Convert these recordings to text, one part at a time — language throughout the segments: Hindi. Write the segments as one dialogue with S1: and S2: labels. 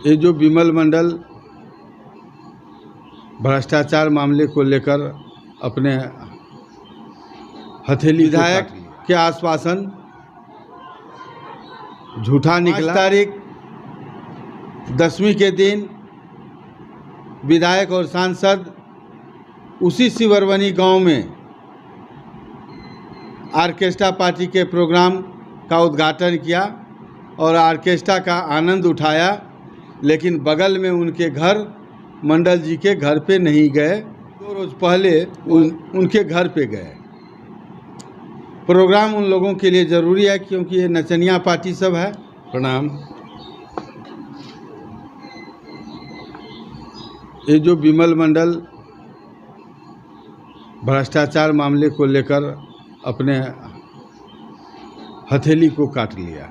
S1: ये जो विमल मंडल भ्रष्टाचार मामले को लेकर अपने हथेली विधायक के आश्वासन झूठा निकला। तारीख 10वीं के दिन विधायक और सांसद उसी सिवरवनी गांव में ऑर्केस्ट्रा पार्टी के प्रोग्राम का उद्घाटन किया और ऑर्केस्ट्रा का आनंद उठाया, लेकिन बगल में उनके घर मंडल जी के घर पे नहीं गए। 2 रोज पहले उनके घर पे गए। प्रोग्राम उन लोगों के लिए ज़रूरी है क्योंकि ये नचनिया पार्टी सब है। प्रणाम। ये जो विमल मंडल भ्रष्टाचार मामले को लेकर अपने हथेली को काट लिया।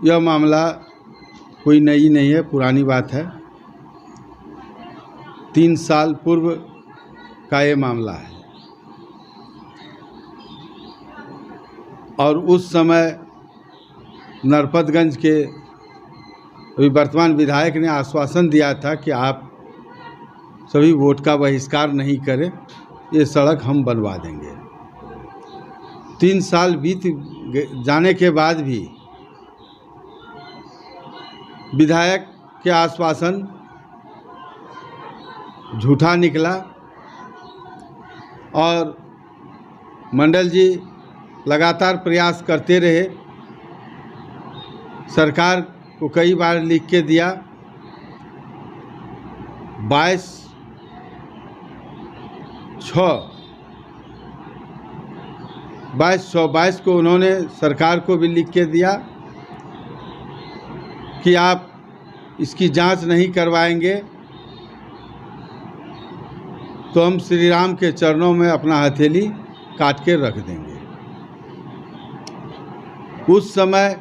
S1: यह मामला कोई नई नहीं है, पुरानी बात है। 3 साल पूर्व का ये मामला है और उस समय नरपतगंज के वर्तमान विधायक ने आश्वासन दिया था कि आप सभी वोट का बहिष्कार नहीं करें, ये सड़क हम बनवा देंगे। 3 साल बीत जाने के बाद भी विधायक के आश्वासन झूठा निकला और मंडल जी लगातार प्रयास करते रहे। सरकार को कई बार लिख के दिया। 22/6/22 को उन्होंने सरकार को भी लिख के दिया कि आप इसकी जांच नहीं करवाएंगे तो हम श्री राम के चरणों में अपना हथेली काट के रख देंगे। उस समय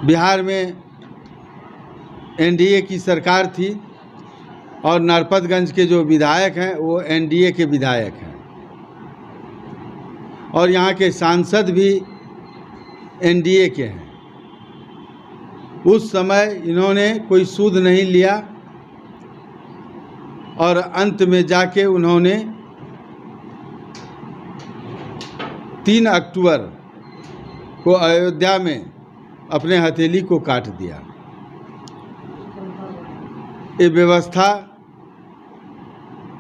S1: बिहार में एनडीए की सरकार थी और नरपतगंज के जो विधायक हैं वो एनडीए के विधायक हैं और यहाँ के सांसद भी एनडीए के हैं। उस समय इन्होंने कोई सूद नहीं लिया और अंत में जाके उन्होंने 3 अक्टूबर को अयोध्या में अपने हथेली को काट दिया। ये व्यवस्था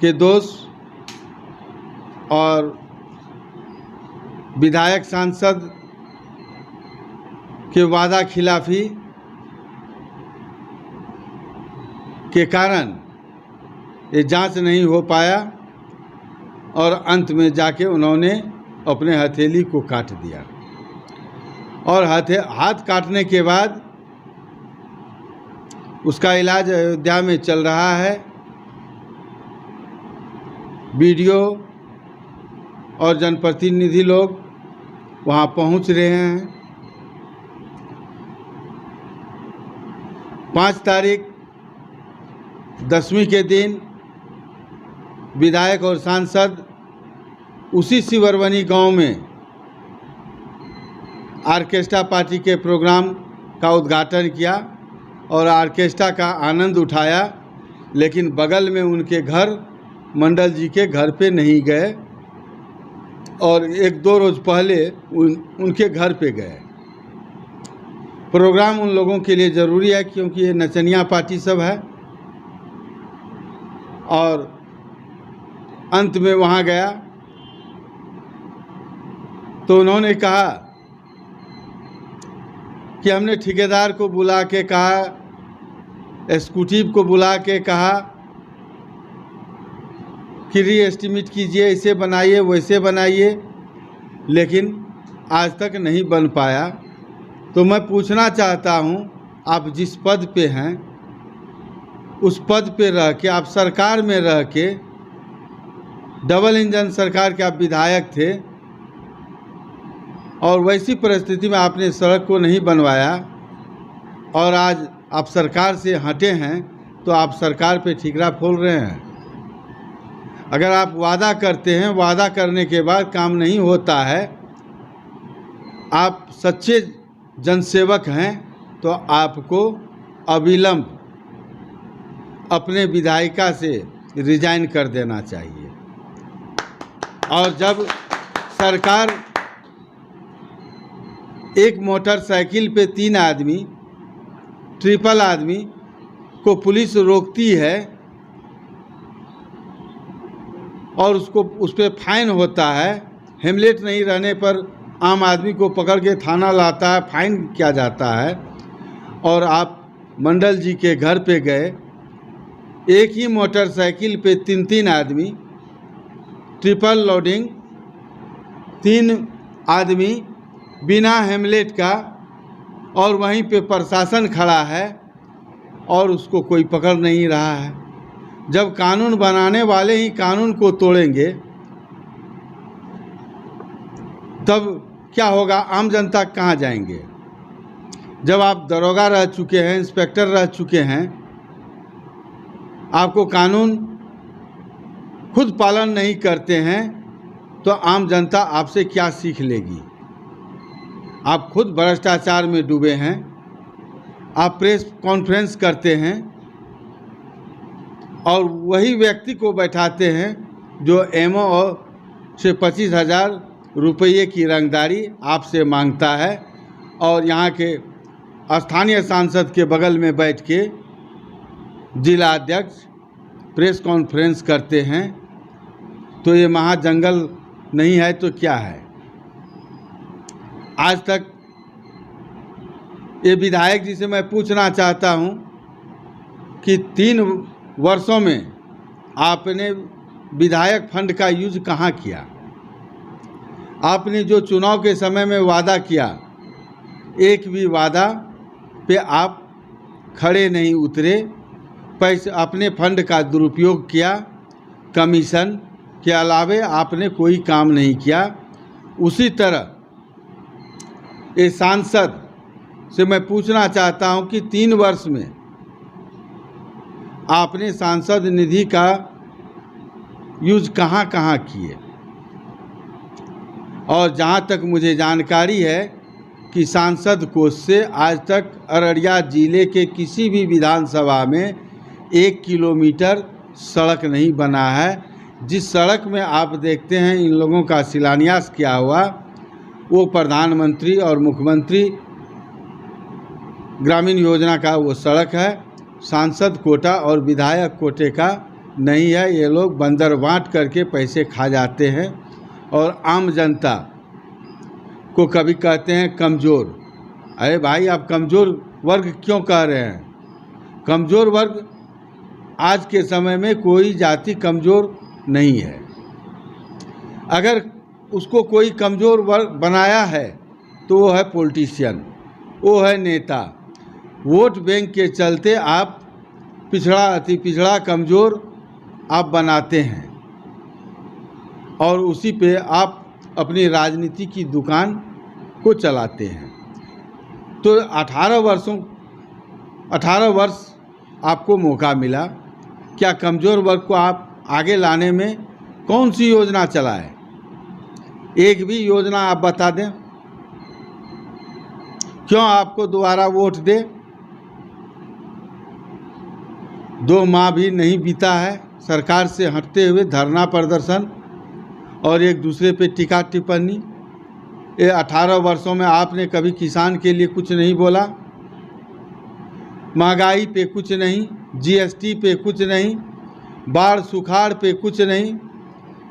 S1: के दोष और विधायक सांसद के वादा खिलाफी के कारण ये जांच नहीं हो पाया और अंत में जाके उन्होंने अपने हथेली को काट दिया। और हाथ काटने के बाद उसका इलाज अयोध्या में चल रहा है। वीडियो और जनप्रतिनिधि लोग वहाँ पहुँच रहे हैं। 5 तारीख 10वीं के दिन विधायक और सांसद उसी सिवरवनी गांव में ऑर्केस्ट्रा पार्टी के प्रोग्राम का उद्घाटन किया और ऑर्केस्ट्रा का आनंद उठाया, लेकिन बगल में उनके घर मंडल जी के घर पे नहीं गए और 1-2 रोज पहले उनके घर पे गए। प्रोग्राम उन लोगों के लिए ज़रूरी है क्योंकि ये नचनिया पार्टी सब है। और अंत में वहाँ गया तो उन्होंने कहा कि हमने ठेकेदार को बुला के कहा, एग्जीक्यूटिव को बुला के कहा कि रीएस्टिमेट कीजिए, इसे बनाइए वैसे बनाइए, लेकिन आज तक नहीं बन पाया। तो मैं पूछना चाहता हूं, आप जिस पद पे हैं उस पद पे रह के, आप सरकार में रह के, डबल इंजन सरकार के आप विधायक थे और वैसी परिस्थिति में आपने सड़क को नहीं बनवाया और आज आप सरकार से हटे हैं तो आप सरकार पे ठीकरा फोड़ रहे हैं। अगर आप वादा करते हैं, वादा करने के बाद काम नहीं होता है आप सच्चे जनसेवक हैं तो आपको अविलंब अपने विधायिका से रिजाइन कर देना चाहिए। और जब सरकार एक मोटरसाइकिल पे 3 आदमी, ट्रिपल आदमी को पुलिस रोकती है और उस पर फाइन होता है, हेलमेट नहीं रहने पर आम आदमी को पकड़ के थाना लाता है, फाइन किया जाता है, और आप मंडल जी के घर पे गए, एक ही मोटरसाइकिल पे 3 आदमी, ट्रिपल लोडिंग, 3 आदमी बिना हेलमेट का, और वहीं पे प्रशासन खड़ा है और उसको कोई पकड़ नहीं रहा है। जब कानून बनाने वाले ही कानून को तोड़ेंगे तब क्या होगा? आम जनता कहाँ जाएंगे? जब आप दरोगा रह चुके हैं, इंस्पेक्टर रह चुके हैं, आपको कानून खुद पालन नहीं करते हैं तो आम जनता आपसे क्या सीख लेगी? आप खुद भ्रष्टाचार में डूबे हैं। आप प्रेस कॉन्फ्रेंस करते हैं और वही व्यक्ति को बैठाते हैं जो एमओ से 25,000 रुपये की रंगदारी आपसे मांगता है, और यहाँ के स्थानीय सांसद के बगल में बैठ के जिला अध्यक्ष प्रेस कॉन्फ्रेंस करते हैं। तो ये महाजंगल नहीं है तो क्या है? आज तक ये विधायक जी से मैं पूछना चाहता हूँ कि 3 वर्षों में आपने विधायक फंड का यूज कहाँ किया? आपने जो चुनाव के समय में वादा किया, एक भी वादा पे आप खड़े नहीं उतरे। पैसे अपने फंड का दुरुपयोग किया, कमीशन के अलावे आपने कोई काम नहीं किया। उसी तरह ये सांसद से मैं पूछना चाहता हूं कि 3 वर्ष में आपने सांसद निधि का यूज कहां कहां किए? और जहां तक मुझे जानकारी है कि सांसद कोष से आज तक अररिया जिले के किसी भी विधानसभा में 1 किलोमीटर सड़क नहीं बना है। जिस सड़क में आप देखते हैं इन लोगों का शिलान्यास किया हुआ, वो प्रधानमंत्री और मुख्यमंत्री ग्रामीण योजना का वो सड़क है। सांसद कोटा और विधायक कोटे का नहीं है। ये लोग बंदर बांट करके पैसे खा जाते हैं और आम जनता को कभी कहते हैं कमज़ोर। अरे भाई, आप कमज़ोर वर्ग क्यों कह रहे हैं? कमज़ोर वर्ग आज के समय में कोई जाति कमज़ोर नहीं है। अगर उसको कोई कमज़ोर वर्ग बनाया है तो वो है पॉलिटिशियन, वो है नेता। वोट बैंक के चलते आप पिछड़ा, अति पिछड़ा, कमज़ोर आप बनाते हैं और उसी पे आप अपनी राजनीति की दुकान को चलाते हैं। तो 18 वर्ष आपको मौका मिला। क्या कमज़ोर वर्ग को आप आगे लाने में कौन सी योजना चलाए? एक भी योजना आप बता दें। क्यों आपको दोबारा वोट दे? 2 माह भी नहीं बीता है सरकार से हटते हुए धरना प्रदर्शन और एक दूसरे पे टीका टिप्पणी। ये 18 वर्षों में आपने कभी किसान के लिए कुछ नहीं बोला, महंगाई पे कुछ नहीं, जीएसटी पे कुछ नहीं, बाढ़ सुखाड़ पे कुछ नहीं,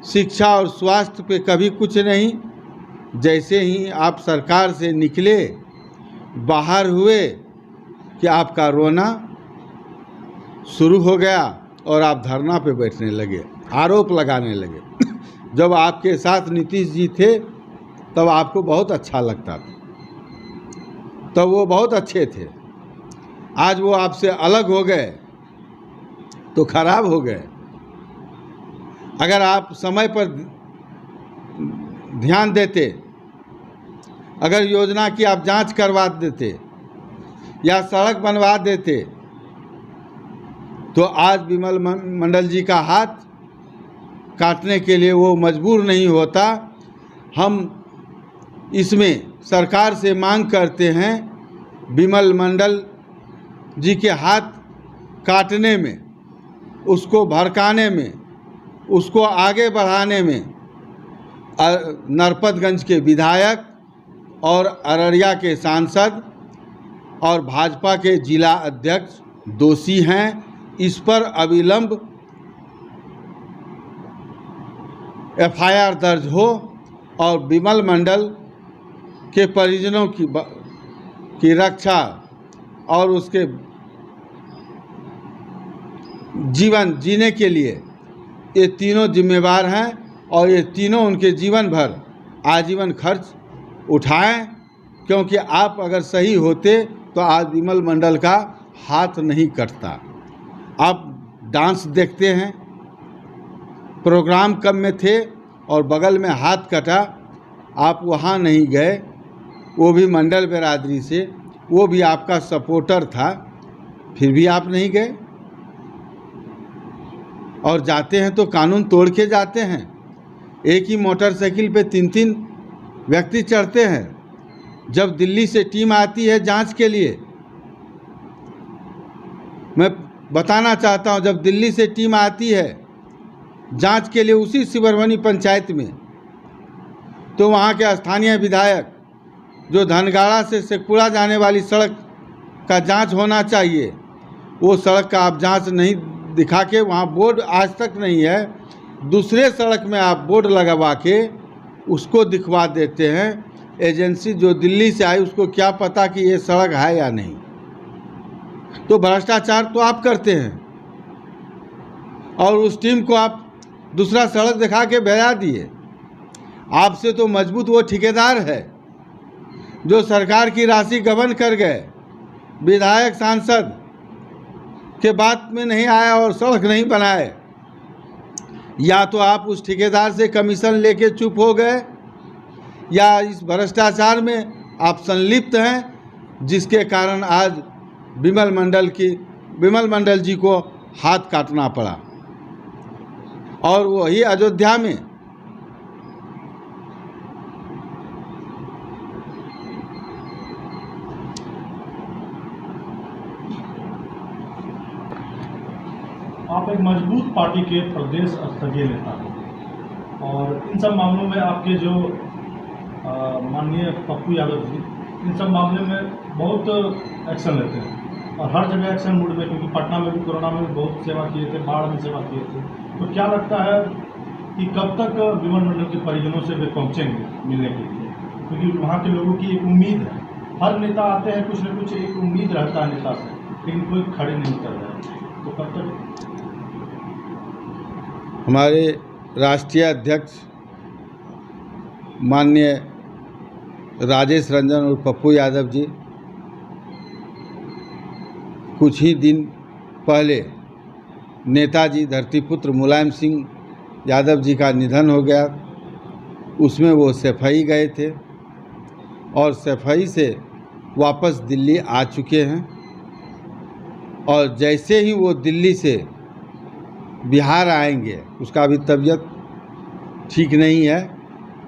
S1: शिक्षा और स्वास्थ्य पे कभी कुछ नहीं। जैसे ही आप सरकार से निकले, बाहर हुए कि आपका रोना शुरू हो गया और आप धरना पे बैठने लगे, आरोप लगाने लगे। जब आपके साथ नीतीश जी थे तब आपको बहुत अच्छा लगता था, तब वो बहुत अच्छे थे। आज वो आपसे अलग हो गए तो खराब हो गए। अगर आप समय पर ध्यान देते, अगर योजना की आप जांच करवा देते या सड़क बनवा देते तो आज विमल मंडल जी का हाथ काटने के लिए वो मजबूर नहीं होता। हम इसमें सरकार से मांग करते हैं विमल मंडल जी के हाथ काटने में, उसको भड़काने में, उसको आगे बढ़ाने में नरपतगंज के विधायक और अररिया के सांसद और भाजपा के जिला अध्यक्ष दोषी हैं। इस पर अविलंब एफआईआर दर्ज हो और विमल मंडल के परिजनों की रक्षा और उसके जीवन जीने के लिए ये तीनों जिम्मेवार हैं और ये तीनों उनके जीवन भर आजीवन खर्च उठाएं, क्योंकि आप अगर सही होते तो आज विमल मंडल का हाथ नहीं कटता। आप डांस देखते हैं, प्रोग्राम कम में थे और बगल में हाथ कटा, आप वहाँ नहीं गए, वो भी मंडल बिरादरी से, वो भी आपका सपोर्टर था, फिर भी आप नहीं गए। और जाते हैं तो कानून तोड़ के जाते हैं। एक ही मोटरसाइकिल पे 3-3 व्यक्ति चढ़ते हैं। जब दिल्ली से टीम आती है जांच के लिए, मैं बताना चाहता हूं, जब दिल्ली से टीम आती है जांच के लिए उसी सिबरमनी पंचायत में, तो वहां के स्थानीय विधायक जो धनगाड़ा से शेखपुरा जाने वाली सड़क का जांच होना चाहिए, वो सड़क का आप जांच नहीं दिखा के, वहाँ बोर्ड आज तक नहीं है, दूसरे सड़क में आप बोर्ड लगवा के उसको दिखवा देते हैं। एजेंसी जो दिल्ली से आई उसको क्या पता कि ये सड़क है या नहीं। तो भ्रष्टाचार तो आप करते हैं और उस टीम को आप दूसरा सड़क दिखा के भेजा दिए। आपसे तो मजबूत वो ठेकेदार है जो सरकार की राशि गबन कर गए, विधायक सांसद के बात में नहीं आया और सड़क नहीं बनाए। या तो आप उस ठेकेदार से कमीशन लेके चुप हो गए, या इस भ्रष्टाचार में आप संलिप्त हैं, जिसके कारण आज विमल मंडल जी को हाथ काटना पड़ा। और वही अयोध्या में
S2: आप एक मजबूत पार्टी के प्रदेश स्तरीय नेता हैं और इन सब मामलों में आपके जो माननीय पप्पू यादव जी इन सब मामले में बहुत एक्शन लेते हैं और हर जगह एक्शन मूड में, क्योंकि पटना में भी कोरोना में भी बहुत सेवा किए थे, बाढ़ में सेवा किए थे। तो क्या लगता है कि कब तक विमल मंडल के परिजनों से वे पहुँचेंगे मिलने के लिए? क्योंकि वहाँ के लोगों की एक उम्मीद है, हर नेता आते हैं कुछ न कुछ एक उम्मीद रहता है नेता से, लेकिन कोई खड़े नहीं कर रहा है। तो कब तक?
S1: हमारे राष्ट्रीय अध्यक्ष माननीय राजेश रंजन और पप्पू यादव जी कुछ ही दिन पहले नेताजी धरतीपुत्र मुलायम सिंह यादव जी का निधन हो गया। उसमें वो सफाई गए थे और सफाई से वापस दिल्ली आ चुके हैं। और जैसे ही वो दिल्ली से बिहार आएंगे, उसका अभी तबीयत ठीक नहीं है,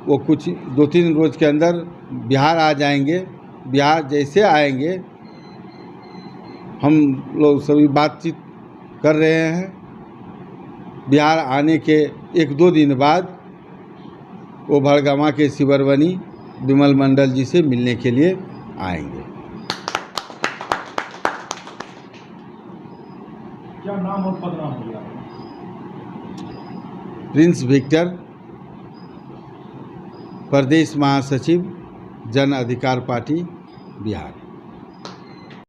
S1: वो कुछ 2-3 रोज़ के अंदर बिहार आ जाएंगे। बिहार जैसे आएंगे, हम लोग सभी बातचीत कर रहे हैं। बिहार आने के 1-2 दिन बाद वो भड़गामा के सिबरमनी विमल मंडल जी से मिलने के लिए आएंगे।
S2: क्या नाम और पद नाम हो गया?
S1: प्रिंस विक्टर, प्रदेश महासचिव जन अधिकार पार्टी बिहार।